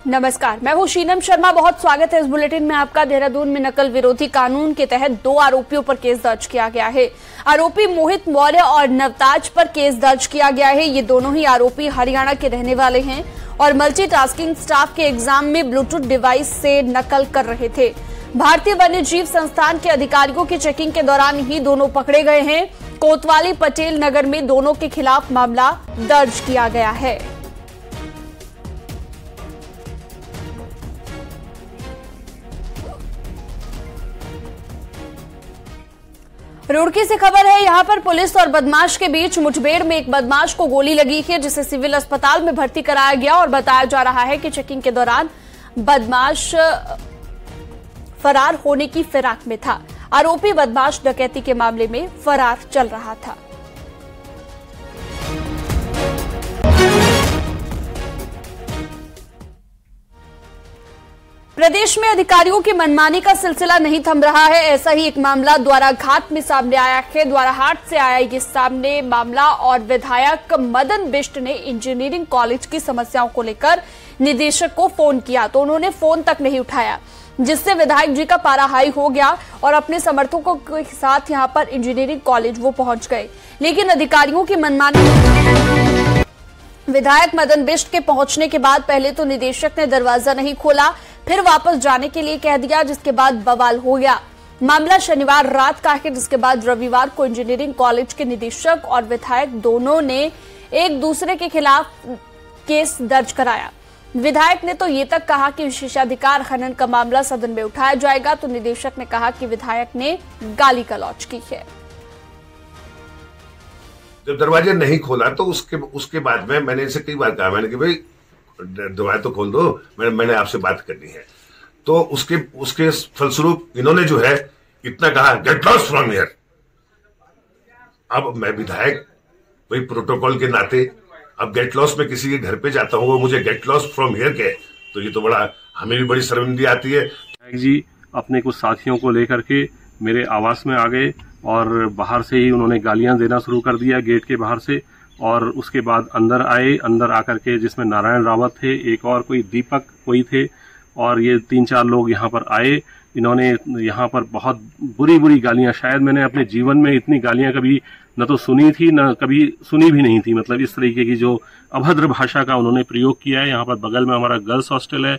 नमस्कार, मैं हूं शीनम शर्मा। बहुत स्वागत है इस बुलेटिन में आपका। देहरादून में नकल विरोधी कानून के तहत 2 आरोपियों पर केस दर्ज किया गया है। आरोपी मोहित मौर्य और नवताज पर केस दर्ज किया गया है। ये दोनों ही आरोपी हरियाणा के रहने वाले हैं और मल्टीटास्किंग स्टाफ के एग्जाम में ब्लूटूथ डिवाइस से नकल कर रहे थे। भारतीय वन्य जीव संस्थान के अधिकारियों की चेकिंग के दौरान ही दोनों पकड़े गए हैं। कोतवाली पटेल नगर में दोनों के खिलाफ मामला दर्ज किया गया है। रुड़की से खबर है। यहां पर पुलिस और बदमाश के बीच मुठभेड़ में एक बदमाश को गोली लगी है, जिसे सिविल अस्पताल में भर्ती कराया गया और बताया जा रहा है कि चेकिंग के दौरान बदमाश फरार होने की फिराक में था। आरोपी बदमाश डकैती के मामले में फरार चल रहा था। प्रदेश में अधिकारियों की मनमानी का सिलसिला नहीं थम रहा है। ऐसा ही एक मामला द्वाराघाट में सामने आया है। द्वाराहाट से आया ये सामने मामला और विधायक मदन बिष्ट ने इंजीनियरिंग कॉलेज की समस्याओं को लेकर निदेशक को फोन किया तो उन्होंने फोन तक नहीं उठाया, जिससे विधायक जी का पारा हाई हो गया और अपने समर्थकों के साथ यहां पर इंजीनियरिंग कॉलेज वो पहुंच गए। लेकिन अधिकारियों की मनमानी। विधायक मदन बिष्ट के पहुंचने के बाद पहले तो निदेशक ने दरवाजा नहीं खोला, फिर वापस जाने के लिए कह दिया, जिसके बाद बवाल हो गया। मामला शनिवार रात का है, जिसके बाद रविवार को इंजीनियरिंग कॉलेज के निदेशक और विधायक दोनों ने एक दूसरे के खिलाफ केस दर्ज कराया। विधायक ने तो ये तक कहा कि विशेषाधिकार खनन का मामला सदन में उठाया जाएगा, तो निदेशक ने कहा कि विधायक ने गाली गलौज की है। जब दरवाजा नहीं खोला तो उसके बाद में मैंने इसे कई बार कहा, मैंने कि भाई दरवाजा तो खोल दो, मैंने आपसे बात करनी है। तो उसके फलस्वरूप इन्होंने जो है इतना कहा, गेट लॉस्ट फ्रॉम हियर। अब मैं विधायक भाई प्रोटोकॉल के नाते अब गेट लॉस्ट में किसी के घर पे जाता हूँ, वो मुझे गेट लॉस्ट फ्रॉम हियर कहे तो ये तो बड़ा, हमें भी बड़ी शर्मिंदगी आती है। विधायक जी अपने कुछ साथियों को लेकर के मेरे आवास में आ गए और बाहर से ही उन्होंने गालियां देना शुरू कर दिया गेट के बाहर से, और उसके बाद अंदर आए। अंदर आकर के जिसमें नारायण रावत थे, एक और कोई दीपक कोई थे, और ये 3-4 लोग यहाँ पर आए। इन्होंने यहाँ पर बहुत बुरी बुरी गालियां, शायद मैंने अपने जीवन में इतनी गालियां कभी न तो सुनी थी न कभी सुनी भी नहीं थी। मतलब इस तरीके की जो अभद्र भाषा का उन्होंने प्रयोग किया है। यहाँ पर बगल में हमारा गर्ल्स हॉस्टल है।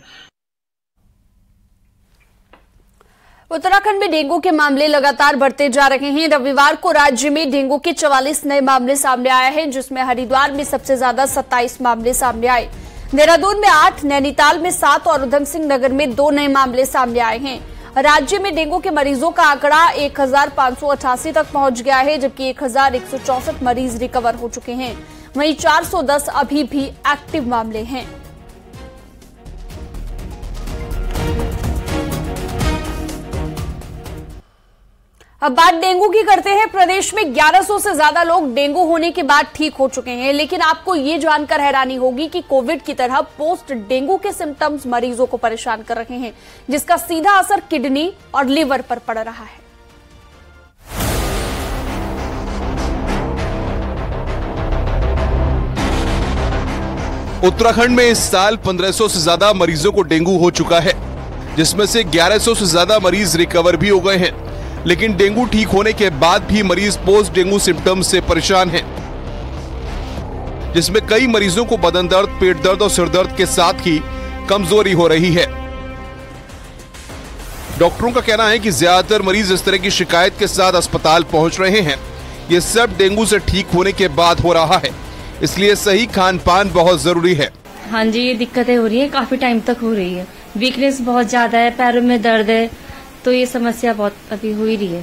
उत्तराखंड में डेंगू के मामले लगातार बढ़ते जा रहे हैं। रविवार को राज्य में डेंगू के 44 नए मामले सामने आए हैं, जिसमें हरिद्वार में सबसे ज्यादा 27 मामले सामने आए। देहरादून में 8, नैनीताल में 7 और उधम सिंह नगर में 2 नए मामले सामने आए हैं। राज्य में डेंगू के मरीजों का आंकड़ा 1588 तक पहुंच गया है, जबकि 1164 मरीज रिकवर हो चुके हैं। वहीं 410 अभी भी एक्टिव मामले हैं। अब बात डेंगू की करते हैं। प्रदेश में 1100 से ज्यादा लोग डेंगू होने के बाद ठीक हो चुके हैं, लेकिन आपको ये जानकर हैरानी होगी कि कोविड की तरह पोस्ट डेंगू के सिम्टम्स मरीजों को परेशान कर रहे हैं, जिसका सीधा असर किडनी और लिवर पर पड़ रहा है। उत्तराखंड में इस साल 1500 से ज्यादा मरीजों को डेंगू हो चुका है, जिसमें से 1100 से ज्यादा मरीज रिकवर भी हो गए हैं। लेकिन डेंगू ठीक होने के बाद भी मरीज पोस्ट डेंगू सिम्टम्स से परेशान हैं, जिसमें कई मरीजों को बदन दर्द, पेट दर्द और सिर दर्द के साथ ही कमजोरी हो रही है। डॉक्टरों का कहना है कि ज्यादातर मरीज इस तरह की शिकायत के साथ अस्पताल पहुंच रहे हैं। ये सब डेंगू से ठीक होने के बाद हो रहा है, इसलिए सही खान पान बहुत जरूरी है। हाँ जी, ये दिक्कतें हो रही है, काफी टाइम तक हो रही है। वीकनेस बहुत ज्यादा है, पैरों में दर्द है, तो ये समस्या बहुत अभी हो ही रही है,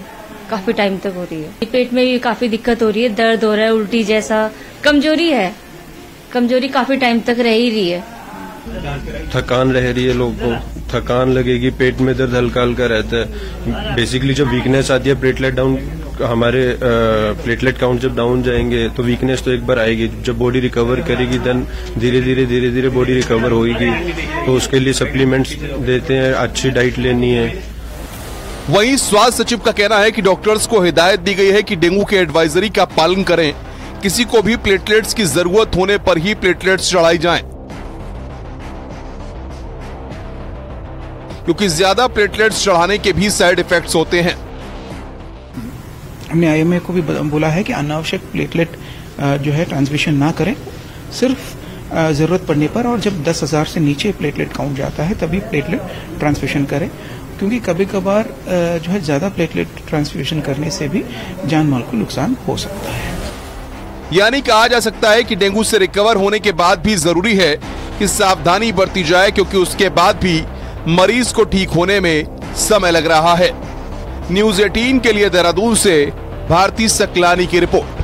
काफी टाइम तक हो रही है। पेट में भी काफी दिक्कत हो रही है, दर्द हो रहा है, उल्टी जैसा, कमजोरी है, कमजोरी काफी टाइम तक रह ही रही है। थकान रह रही है, लोगों को थकान लगेगी, पेट में दर्द हल्का हल्का रहता है। बेसिकली जब वीकनेस आती है, प्लेटलेट डाउन, हमारे प्लेटलेट काउंट जब डाउन जाएंगे तो वीकनेस तो एक बार आएगी। जब बॉडी रिकवर करेगी देन धीरे धीरे बॉडी रिकवर होगी। तो उसके लिए सप्लीमेंट्स देते हैं, अच्छी डाइट लेनी है। वहीं स्वास्थ्य सचिव का कहना है कि डॉक्टर्स को हिदायत दी गई है कि डेंगू के एडवाइजरी का पालन करें। किसी को भी प्लेटलेट्स की जरूरत होने पर ही प्लेटलेट्स चढ़ाई जाएं। क्योंकि ज्यादा प्लेटलेट्स चढ़ाने के भी साइड इफेक्ट्स होते हैं। हमने आईएमए को भी बोला है कि अनावश्यक प्लेटलेट जो है ट्रांसमिशन ना करें, सिर्फ जरूरत पड़ने पर और जब 10,000 से नीचे प्लेटलेट काउंट जाता है तभी प्लेटलेट ट्रांसमिशन करें, क्योंकि कभी कभार जो है ज्यादा प्लेटलेट ट्रांसफ्यूजन करने से भी जान माल को नुकसान हो सकता है। यानी कहा जा सकता है कि डेंगू से रिकवर होने के बाद भी जरूरी है कि सावधानी बरती जाए, क्योंकि उसके बाद भी मरीज को ठीक होने में समय लग रहा है। न्यूज़ 18 के लिए देहरादून से भारती सकलानी की रिपोर्ट।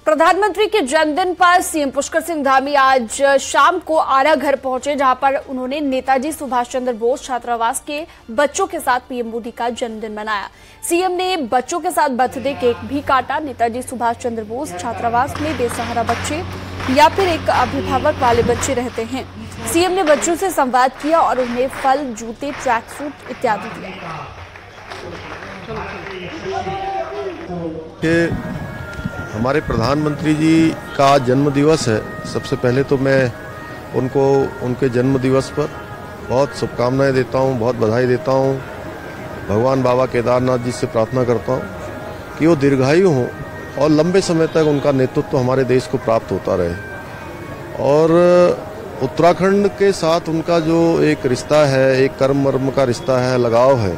प्रधानमंत्री के जन्मदिन पर सीएम पुष्कर सिंह धामी आज शाम को आरा घर पहुंचे, जहां पर उन्होंने नेताजी सुभाष चंद्र बोस छात्रावास के बच्चों के साथ पीएम मोदी का जन्मदिन मनाया। सीएम ने बच्चों के साथ बर्थडे केक भी काटा। नेताजी सुभाष चंद्र बोस छात्रावास में बेसहारा बच्चे या फिर एक अभिभावक वाले बच्चे रहते हैं। सीएम ने बच्चों से संवाद किया और उन्हें फल, जूते, ट्रैक सूट इत्यादि दिए। हमारे प्रधानमंत्री जी का जन्म दिवस है। सबसे पहले तो मैं उनको उनके जन्म दिवस पर बहुत शुभकामनाएं देता हूं, बहुत बधाई देता हूं। भगवान बाबा केदारनाथ जी से प्रार्थना करता हूं कि वो दीर्घायु हों और लंबे समय तक उनका नेतृत्व हमारे देश को प्राप्त होता रहे। और उत्तराखंड के साथ उनका जो एक रिश्ता है, एक कर्म मर्म का रिश्ता है, लगाव है,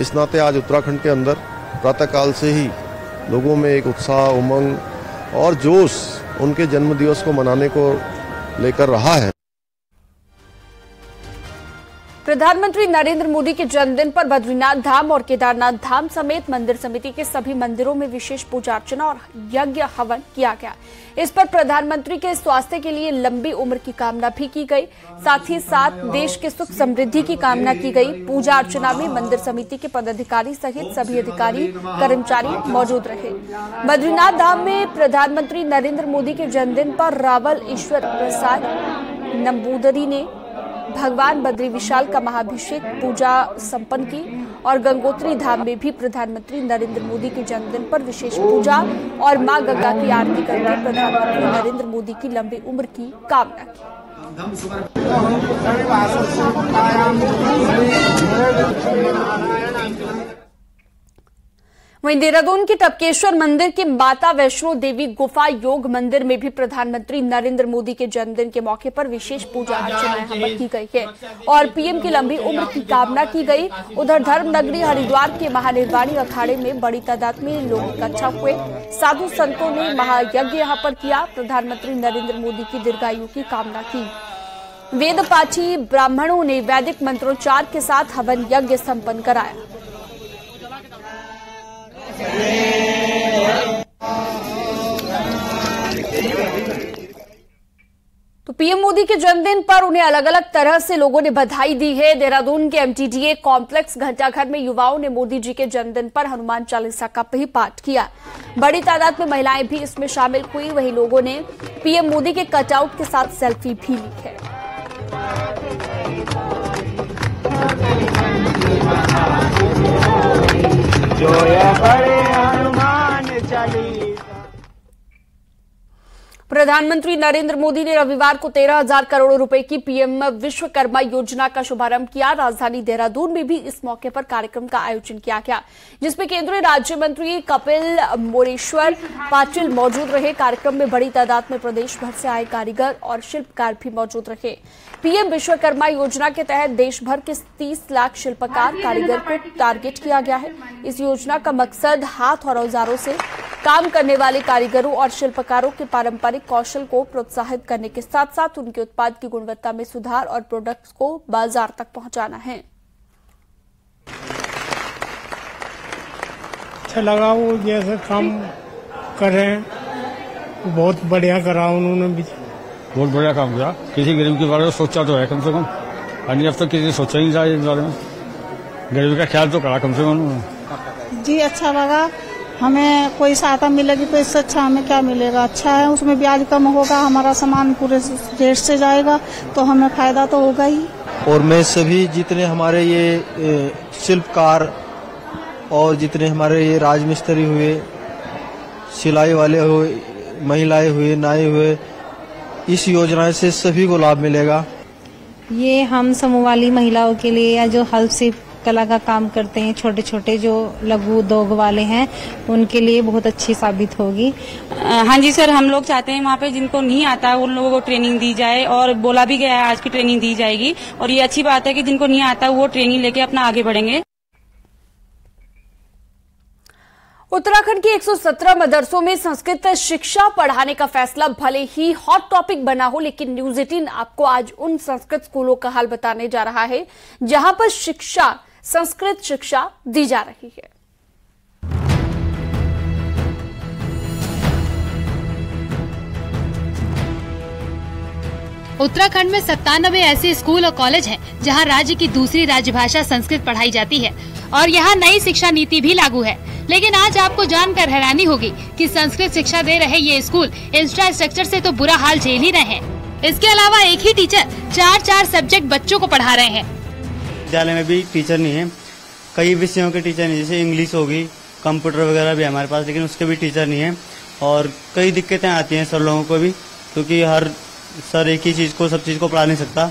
इस नाते आज उत्तराखंड के अंदर प्रातःकाल से ही लोगों में एक उत्साह, उमंग और जोश उनके जन्म दिवस को मनाने को लेकर रहा है। प्रधानमंत्री नरेंद्र मोदी के जन्मदिन पर बद्रीनाथ धाम और केदारनाथ धाम समेत मंदिर समिति के सभी मंदिरों में विशेष पूजा अर्चना और यज्ञ हवन किया गया। इस पर प्रधानमंत्री के स्वास्थ्य के लिए लंबी उम्र की कामना भी की गई। साथ ही साथ देश के सुख समृद्धि की कामना की गई। पूजा अर्चना में मंदिर समिति के पदाधिकारी सहित सभी अधिकारी कर्मचारी मौजूद रहे। बद्रीनाथ धाम में प्रधानमंत्री नरेंद्र मोदी के जन्मदिन पर रावल ईश्वर प्रसाद नंबूदरी ने भगवान बद्री विशाल का महाभिषेक पूजा संपन्न की और गंगोत्री धाम में भी प्रधानमंत्री नरेंद्र मोदी के जन्मदिन पर विशेष पूजा और मां गंगा की आरती करके प्रधानमंत्री नरेंद्र मोदी की लंबी उम्र की कामना की। वहीं देहरादून के टपकेश्वर मंदिर के माता वैष्णो देवी गुफा योग मंदिर में भी प्रधानमंत्री नरेंद्र मोदी के जन्मदिन के मौके पर विशेष पूजा अर्चनाएं हवन की गई है और पीएम की लंबी उम्र की कामना की गई। उधर धर्म नगरी हरिद्वार के महानिर्वाणी अखाड़े में बड़ी तादाद में लोग इकट्ठा हुए। साधु संतों ने महायज्ञ यहां पर किया। प्रधानमंत्री नरेंद्र मोदी की दीर्घायु की कामना की। वेद पाठी ब्राह्मणों ने वैदिक मंत्रोच्चार के साथ हवन यज्ञ संपन्न कराया। तो पीएम मोदी के जन्मदिन पर उन्हें अलग अलग तरह से लोगों ने बधाई दी है। देहरादून के एमटीडीए कॉम्प्लेक्स घंटाघर में युवाओं ने मोदी जी के जन्मदिन पर हनुमान चालीसा का भी पाठ किया। बड़ी तादाद में महिलाएं भी इसमें शामिल हुई। वहीं लोगों ने पीएम मोदी के कटआउट के साथ सेल्फी भी ली है। प्रधानमंत्री नरेंद्र मोदी ने रविवार को 13,000 करोड़ रुपए की पीएम विश्वकर्मा योजना का शुभारंभ किया। राजधानी देहरादून में भी इस मौके पर कार्यक्रम का आयोजन किया गया, जिसमें केंद्रीय राज्य मंत्री कपिल मोरेश्वर पाटिल मौजूद रहे। कार्यक्रम में बड़ी तादाद में प्रदेश भर से आए कारीगर और शिल्पकार भी मौजूद रहे। पीएम विश्वकर्मा योजना के तहत देश भर के 30 लाख शिल्पकार कारीगर को टारगेट किया गया है। इस योजना का मकसद हाथ और औजारों से काम करने वाले कारीगरों और शिल्पकारों के पारंपरिक कौशल को प्रोत्साहित करने के साथ साथ उनके उत्पाद की गुणवत्ता में सुधार और प्रोडक्ट्स को बाजार तक पहुंचाना है। अच्छा लगा वो जैसे काम कर रहे हैं, बहुत बढ़िया करा उन्होंने भी, बहुत बढ़िया काम किया। किसी गरीब के बारे में सोचा तो है कम से कम, अब तक किसी ने सोचा ही नहीं था इस बारे में। गरीब का ख्याल तो करा कम से कम। जी अच्छा लगा। हमें कोई सहायता मिलेगी तो इससे अच्छा हमें क्या मिलेगा। अच्छा है, उसमें ब्याज कम होगा, हमारा सामान पूरे रेट से जाएगा तो हमें फायदा तो होगा ही। और मैं सभी जितने हमारे ये शिल्पकार और जितने हमारे ये राजमिस्त्री हुए, सिलाई वाले हुए, महिलाएं हुए, नाई हुए, इस योजना से सभी को लाभ मिलेगा। ये हम समूह वाली महिलाओं के लिए या जो हल्प से कला का काम करते हैं, छोटे छोटे जो लघु उद्योग वाले हैं, उनके लिए बहुत अच्छी साबित होगी। हाँ जी सर, हम लोग चाहते हैं वहाँ पे जिनको नहीं आता उन लोगों को ट्रेनिंग दी जाए और बोला भी गया है आज की ट्रेनिंग दी जाएगी और ये अच्छी बात है कि जिनको नहीं आता वो ट्रेनिंग लेके अपना आगे बढ़ेंगे। उत्तराखंड के 117 मदरसों में संस्कृत शिक्षा पढ़ाने का फैसला भले ही हॉट टॉपिक बना हो, लेकिन न्यूज 18 आपको आज उन संस्कृत स्कूलों का हाल बताने जा रहा है जहां पर संस्कृत शिक्षा दी जा रही है। उत्तराखंड में 97 ऐसे स्कूल और कॉलेज हैं जहां राज्य की दूसरी राजभाषा संस्कृत पढ़ाई जाती है और यहां नई शिक्षा नीति भी लागू है। लेकिन आज आपको जानकर हैरानी होगी कि संस्कृत शिक्षा दे रहे ये स्कूल इंफ्रास्ट्रक्चर से तो बुरा हाल झेल ही रहे हैं। इसके अलावा एक ही टीचर 4 सब्जेक्ट बच्चों को पढ़ा रहे हैं। विद्यालय में भी टीचर नहीं है, कई विषयों के टीचर नहीं, जैसे इंग्लिश होगी, कंप्यूटर वगैरह भी हमारे पास, लेकिन उसके भी टीचर नहीं है और कई दिक्कतें आती हैं सर लोगों को भी, क्योंकि हर सर एक ही चीज को सब चीज को पढ़ा नहीं सकता,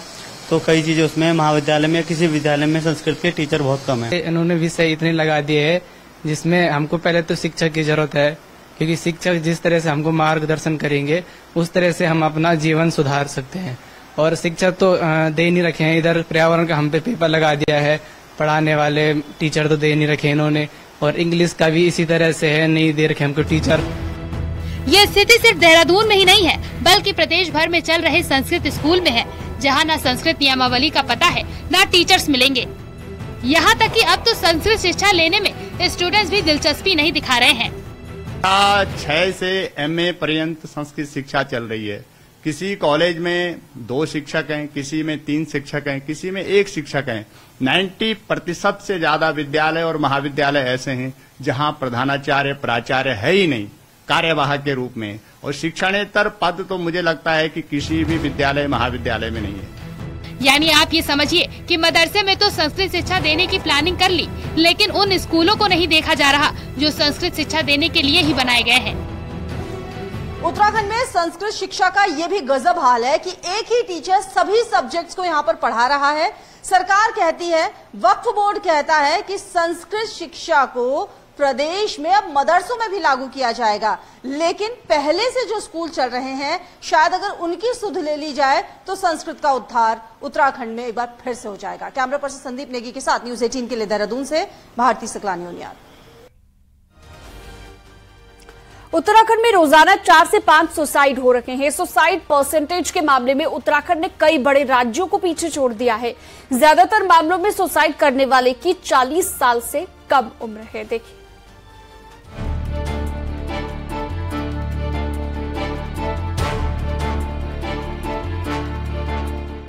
तो कई चीजें उसमें महाविद्यालय में या किसी विद्यालय में संस्कृत के टीचर बहुत कम है। इन्होंने विषय इतने लगा दिए है जिसमें हमको पहले तो शिक्षक की जरूरत है, क्योंकि शिक्षक जिस तरह से हमको मार्गदर्शन करेंगे उस तरह से हम अपना जीवन सुधार सकते हैं। और शिक्षक तो दे नहीं रखे हैं, इधर पर्यावरण का हम पे पेपर लगा दिया है, पढ़ाने वाले टीचर तो दे नहीं रखे इन्होंने, और इंग्लिश का भी इसी तरह से है, नहीं दे रखे हमको टीचर। ये स्थिति सिर्फ देहरादून में ही नहीं है बल्कि प्रदेश भर में चल रहे संस्कृत स्कूल में है, जहां न संस्कृत नियमावली का पता है न टीचर्स मिलेंगे। यहाँ तक कि अब तो संस्कृत शिक्षा लेने में स्टूडेंट्स भी दिलचस्पी नहीं दिखा रहे हैं। 6 से MA पर्यंत संस्कृत शिक्षा चल रही है। किसी कॉलेज में 2 शिक्षक हैं, किसी में 3 शिक्षक हैं, किसी में 1 शिक्षक हैं। 90% से ज्यादा विद्यालय और महाविद्यालय ऐसे हैं जहां प्रधानाचार्य प्राचार्य है ही नहीं, कार्यवाहक के रूप में, और शिक्षणेतर पद तो मुझे लगता है कि किसी भी विद्यालय महाविद्यालय में नहीं है। यानी आप ये समझिए कि मदरसे में तो संस्कृत शिक्षा देने की प्लानिंग कर ली, लेकिन उन स्कूलों को नहीं देखा जा रहा जो संस्कृत शिक्षा देने के लिए ही बनाए गए हैं। उत्तराखंड में संस्कृत शिक्षा का ये भी गजब हाल है कि एक ही टीचर सभी सब्जेक्ट्स को यहाँ पर पढ़ा रहा है। सरकार कहती है, वक्फ बोर्ड कहता है कि संस्कृत शिक्षा को प्रदेश में अब मदरसों में भी लागू किया जाएगा, लेकिन पहले से जो स्कूल चल रहे हैं शायद अगर उनकी सुध ले ली जाए तो संस्कृत का उद्धार उत्तराखंड में एक बार फिर से हो जाएगा। कैमरा पर्सन संदीप नेगी के साथ न्यूज 18 के लिए देहरादून से भारती सकलानी उनियाल। उत्तराखंड में रोजाना 4 से 5 सुसाइड हो रहे हैं। सुसाइड परसेंटेज के मामले में उत्तराखंड ने कई बड़े राज्यों को पीछे छोड़ दिया है। ज्यादातर मामलों में सुसाइड करने वाले की 40 साल से कम उम्र है। देखिए,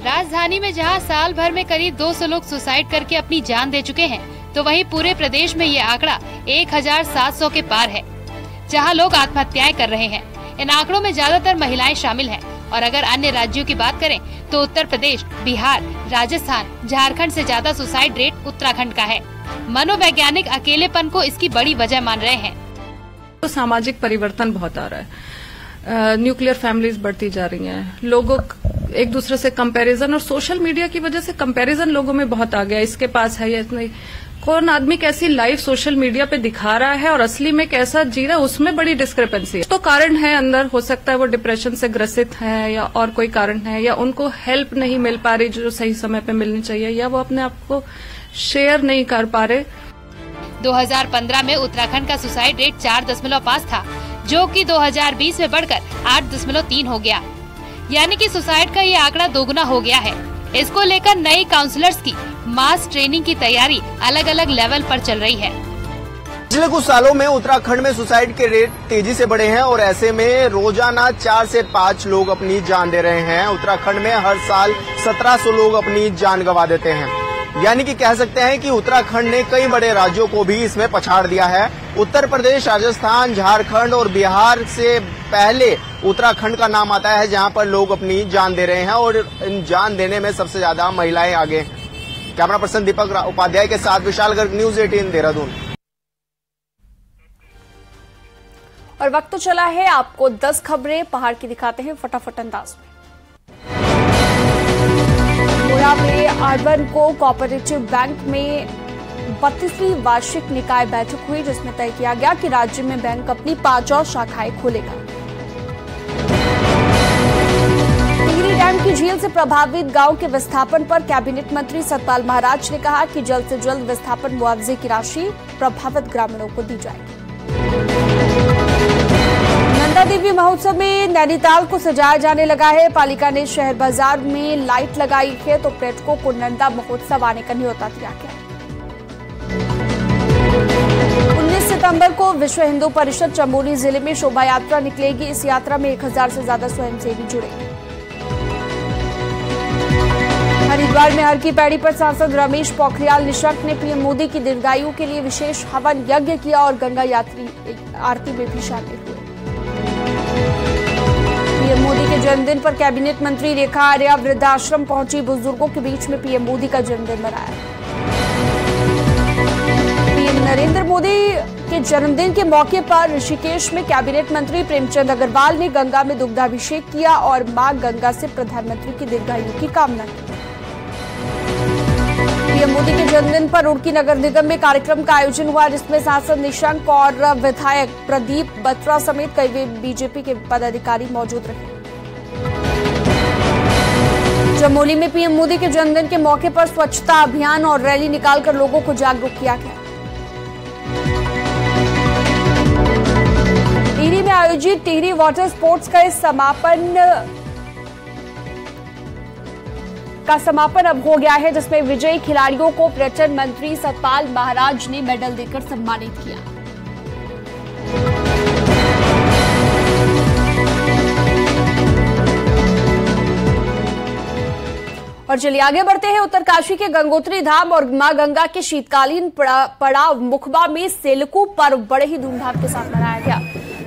राजधानी में जहां साल भर में करीब 200 लोग सुसाइड करके अपनी जान दे चुके हैं, तो वहीं पूरे प्रदेश में ये आंकड़ा 1700 के पार है, जहां लोग आत्महत्याएं कर रहे हैं। इन आंकड़ों में ज्यादातर महिलाएं शामिल हैं और अगर अन्य राज्यों की बात करें तो उत्तर प्रदेश, बिहार, राजस्थान, झारखंड से ज्यादा सुसाइड रेट उत्तराखंड का है। मनोवैज्ञानिक अकेलेपन को इसकी बड़ी वजह मान रहे हैं। तो सामाजिक परिवर्तन बहुत आ रहा है, न्यूक्लियर फैमिलीज बढ़ती जा रही हैं, लोगों एक दूसरे से कंपैरिजन और सोशल मीडिया की वजह से कंपैरिजन लोगों में बहुत आ गया। इसके पास है या नहीं, कौन आदमी कैसी लाइफ सोशल मीडिया पे दिखा रहा है और असली में कैसा जी रहा है, उसमें बड़ी डिस्क्रिपेंसी है। तो कारण है अंदर, हो सकता है वो डिप्रेशन से ग्रसित है या और कोई कारण है, या उनको हेल्प नहीं मिल पा रही जो सही समय पे मिलनी चाहिए, या वो अपने आप को शेयर नहीं कर पा रहे। 2015 में उत्तराखंड का सुसाइड रेट 4.5 था, जो कि 2020 में बढ़कर 8.3 हो गया। यानी कि सुसाइड का ये आंकड़ा दोगुना हो गया है। इसको लेकर नई काउंसलर्स की मास ट्रेनिंग की तैयारी अलग अलग लेवल पर चल रही है। पिछले कुछ सालों में उत्तराखंड में सुसाइड के रेट तेजी से बढ़े हैं और ऐसे में रोजाना 4 से 5 लोग अपनी जान दे रहे हैं। उत्तराखंड में हर साल 1700 लोग अपनी जान गंवा देते हैं। यानी कि कह सकते हैं कि उत्तराखंड ने कई बड़े राज्यों को भी इसमें पछाड़ दिया है। उत्तर प्रदेश, राजस्थान, झारखंड और बिहार से पहले उत्तराखंड का नाम आता है, जहां पर लोग अपनी जान दे रहे हैं और इन जान देने में सबसे ज्यादा महिलाएं आगे। कैमरा पर्सन दीपक उपाध्याय के साथ विशाल गर्ग, न्यूज 18 देहरादून। और वक्त तो चला है आपको 10 खबरें पहाड़ की दिखाते हैं फटाफट अंदाज में। मोरा में अर्बन को कोऑपरेटिव बैंक में 32वीं वार्षिक निकाय बैठक हुई, जिसमें तय किया गया कि राज्य में बैंक अपनी 5 और शाखाएं खोलेगा। टिहरी डैम की झील से प्रभावित गांव के विस्थापन पर कैबिनेट मंत्री सतपाल महाराज ने कहा कि जल्द से जल्द विस्थापन मुआवजे की राशि प्रभावित ग्रामीणों को दी जाएगी। नंदा देवी महोत्सव में नैनीताल को सजाया जाने लगा है। पालिका ने शहर बाजार में लाइट लगाई है, तो पर्यटकों को नंदा महोत्सव आने का न्योता दिया गया। 19 सितंबर को विश्व हिंदू परिषद चमोली जिले में शोभा यात्रा निकलेगी। इस यात्रा में 1000 से ज्यादा स्वयंसेवी जुड़ेंगे। हरिद्वार में हर की पैड़ी पर सांसद रमेश पोखरियाल निशंक ने पीएम मोदी की दीर्घायु के लिए विशेष हवन यज्ञ किया और गंगा यात्री आरती में भी शामिल हुए। पीएम मोदी के जन्मदिन पर कैबिनेट मंत्री रेखा आर्या वृद्धाश्रम पहुंची, बुजुर्गों के बीच में पीएम मोदी का जन्मदिन मनाया। पीएम नरेंद्र मोदी के जन्मदिन के मौके पर ऋषिकेश में कैबिनेट मंत्री प्रेमचंद अग्रवाल ने गंगा में दुग्धाभिषेक किया और मां गंगा से प्रधानमंत्री की दीर्घायु की कामना की। पीएम मोदी के जन्मदिन पर रुड़की नगर निगम में कार्यक्रम का आयोजन हुआ, जिसमें सांसद निशंक और विधायक प्रदीप बत्रा समेत कई बीजेपी के पदाधिकारी मौजूद रहे। चमोली में पीएम मोदी के जन्मदिन के मौके पर स्वच्छता अभियान और रैली निकालकर लोगों को जागरूक किया गया। टिहरी में आयोजित टिहरी वाटर स्पोर्ट्स का समापन अब हो गया है, जिसमें विजयी खिलाड़ियों को पर्यटन मंत्री सतपाल महाराज ने मेडल देकर सम्मानित किया। और चलिए आगे बढ़ते हैं। उत्तरकाशी के गंगोत्री धाम और मां गंगा के शीतकालीन पड़ाव मुखबा में सेलकू पर्व बड़े ही धूमधाम के साथ मनाया गया।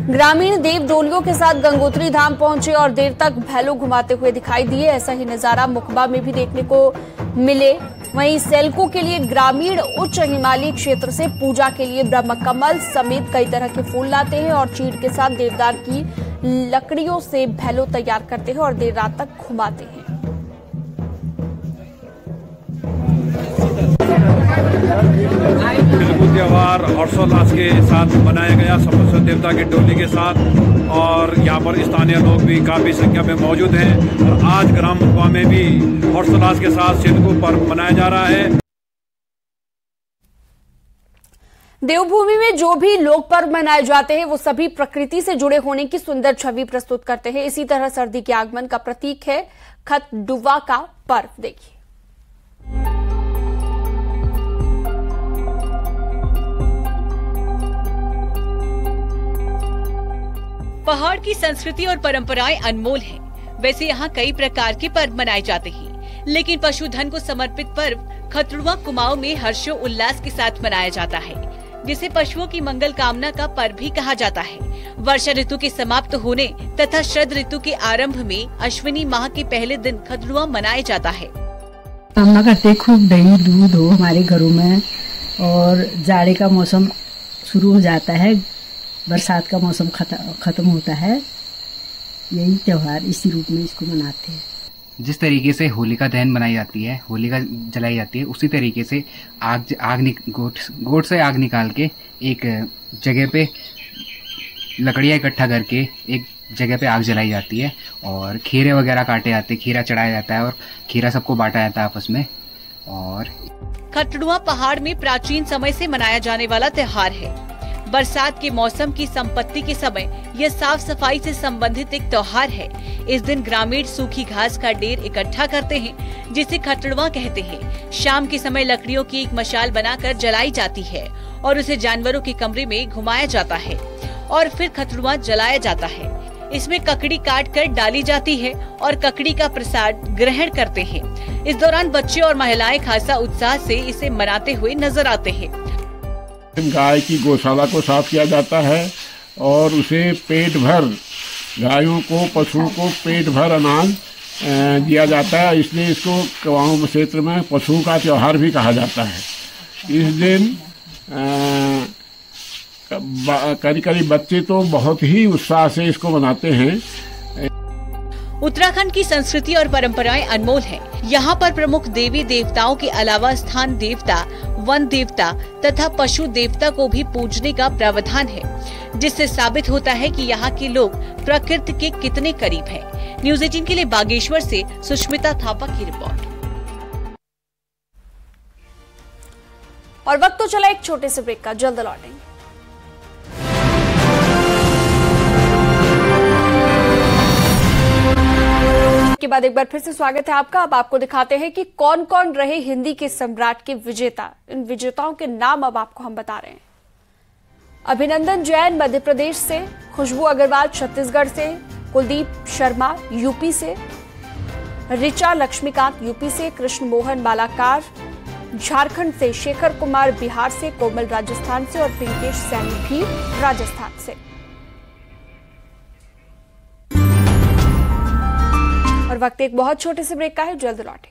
ग्रामीण देव डोलियों के साथ गंगोत्री धाम पहुंचे और देर तक भैलो घुमाते हुए दिखाई दिए। ऐसा ही नजारा मुखबा में भी देखने को मिले। वहीं सेलकू के लिए ग्रामीण उच्च हिमालयी क्षेत्र से पूजा के लिए ब्रह्मकमल समेत कई तरह के फूल लाते हैं और चीड़ के साथ देवदार की लकड़ियों से भैलो तैयार करते हैं और देर रात तक घुमाते हैं। सेलकू त्योहार हर्षोल्लास के साथ मनाया गया, सरस्वती देवता की डोली के साथ, और यहाँ पर स्थानीय लोग भी काफी संख्या में मौजूद हैं। और आज ग्राम मुखबा में भी हर्षोल्लास के साथ सेलकू पर्व मनाया जा रहा है। देवभूमि में जो भी लोक पर्व मनाए जाते हैं वो सभी प्रकृति से जुड़े होने की सुंदर छवि प्रस्तुत करते हैं। इसी तरह सर्दी के आगमन का प्रतीक है खतडुवा का पर्व। देखिए, पहाड़ की संस्कृति और परंपराएं अनमोल हैं। वैसे यहाँ कई प्रकार के पर्व मनाए जाते हैं, लेकिन पशुधन को समर्पित पर्व खतडुवा कुमाऊं में हर्षो उल्लास के साथ मनाया जाता है, जिसे पशुओं की मंगल कामना का पर्व भी कहा जाता है। वर्षा ऋतु के समाप्त होने तथा शरद ऋतु के आरंभ में अश्विनी माह के पहले दिन खतडुवा मनाया जाता है। कामना करते खूब दही दूध हो हमारे घरों में, और जाड़े का मौसम शुरू हो जाता है, बरसात का मौसम खत्म होता है। यही त्योहार इसी रूप में इसको मनाते हैं। जिस तरीके से होलिका दहन मनाई जाती है, होलिका जलाई जाती है, उसी तरीके से गोट से आग निकाल के एक जगह पे लकड़ियाँ इकट्ठा करके एक जगह पे आग जलाई जाती है और खीरे वगैरह काटे जाते हैं, खीरा चढ़ाया जाता है और खीरा सबको बांटा जाता है आपस में। और खतडुवा पहाड़ में प्राचीन समय से मनाया जाने वाला त्योहार है। बरसात के मौसम की संपत्ति के समय यह साफ सफाई से संबंधित एक त्योहार है। इस दिन ग्रामीण सूखी घास का ढेर इकट्ठा करते हैं, जिसे खतडुवा कहते हैं। शाम के समय लकड़ियों की एक मशाल बनाकर जलाई जाती है और उसे जानवरों के कमरे में घुमाया जाता है और फिर खतडुवा जलाया जाता है। इसमें ककड़ी काट कर डाली जाती है और ककड़ी का प्रसाद ग्रहण करते हैं। इस दौरान बच्चे और महिलाएं खासा उत्साह से इसे मनाते हुए नजर आते हैं। गाय की गौशाला को साफ किया जाता है और उसे पेट भर गायों को, पशुओं को पेट भर अनाज दिया जाता है, इसलिए इसको कुमाऊं क्षेत्र में पशु का त्योहार भी कहा जाता है। इस दिन करीब बच्चे तो बहुत ही उत्साह से इसको मनाते हैं। उत्तराखंड की संस्कृति और परंपराएं अनमोल हैं। यहाँ पर प्रमुख देवी देवताओं के अलावा स्थान देवता, वन देवता तथा पशु देवता को भी पूजने का प्रावधान है, जिससे साबित होता है कि यहाँ के लोग प्रकृति के कितने करीब हैं। न्यूज़ 18 के लिए बागेश्वर से सुष्मिता थापा की रिपोर्ट। और वक्त तो चला एक छोटे से ब्रेक का, जल्द लौटेंगे। के बाद एक बार फिर से स्वागत है आपका। अब आपको दिखाते हैं कि कौन कौन रहे हिंदी के सम्राट के विजेता। इन विजेताओं के नाम अब आपको हम बता रहे हैं। अभिनंदन जैन मध्य प्रदेश से, खुशबू अग्रवाल छत्तीसगढ़ से, कुलदीप शर्मा यूपी से, ऋचा लक्ष्मीकांत यूपी से, कृष्ण मोहन मालाकार झारखंड से, शेखर कुमार बिहार से, कोमल राजस्थान से और पिंकेश सैनी भी राजस्थान से। और वक्त एक बहुत छोटे से ब्रेक का है, जल्द लौटे।